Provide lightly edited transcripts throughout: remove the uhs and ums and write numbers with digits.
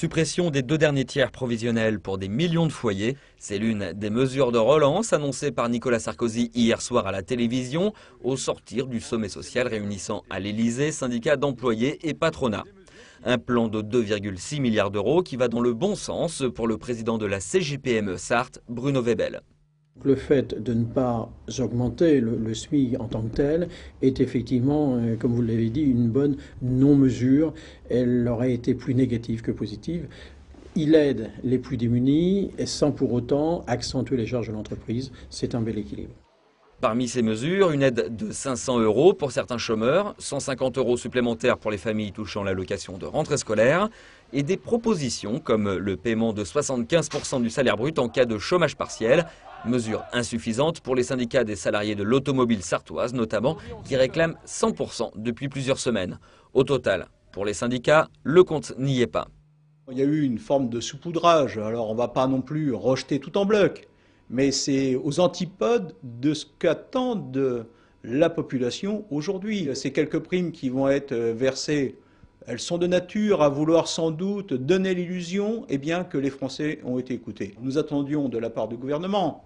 Suppression des 2 derniers tiers provisionnels pour des millions de foyers. C'est l'une des mesures de relance annoncées par Nicolas Sarkozy hier soir à la télévision, au sortir du sommet social réunissant à l'Elysée syndicats d'employés et patronat. Un plan de 2,6 milliards d'euros qui va dans le bon sens pour le président de la CJPME Sarthe, Bruno Webel. Le fait de ne pas augmenter le SMIC en tant que tel est effectivement, comme vous l'avez dit, une bonne non-mesure. Elle aurait été plus négative que positive. Il aide les plus démunis sans pour autant accentuer les charges de l'entreprise. C'est un bel équilibre. Parmi ces mesures, une aide de 500 € pour certains chômeurs, 150 € supplémentaires pour les familles touchant l'allocation de rentrée scolaire et des propositions comme le paiement de 75% du salaire brut en cas de chômage partiel, mesure insuffisante pour les syndicats des salariés de l'automobile sartoise notamment qui réclament 100% depuis plusieurs semaines. Au total, pour les syndicats, le compte n'y est pas. Il y a eu une forme de saupoudrage, alors on ne va pas non plus rejeter tout en bloc. Mais c'est aux antipodes de ce qu'attend de la population aujourd'hui. Ces quelques primes qui vont être versées, elles sont de nature à vouloir sans doute donner l'illusion que les Français ont été écoutés. Nous attendions de la part du gouvernement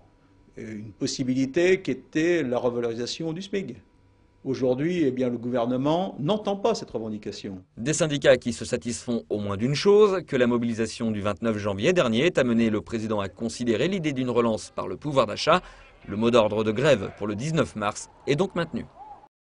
une possibilité qui était la revalorisation du SMIC. Aujourd'hui, le gouvernement n'entend pas cette revendication. Des syndicats qui se satisfont au moins d'une chose, que la mobilisation du 29 janvier dernier ait amené le président à considérer l'idée d'une relance par le pouvoir d'achat. Le mot d'ordre de grève pour le 19 mars est donc maintenu.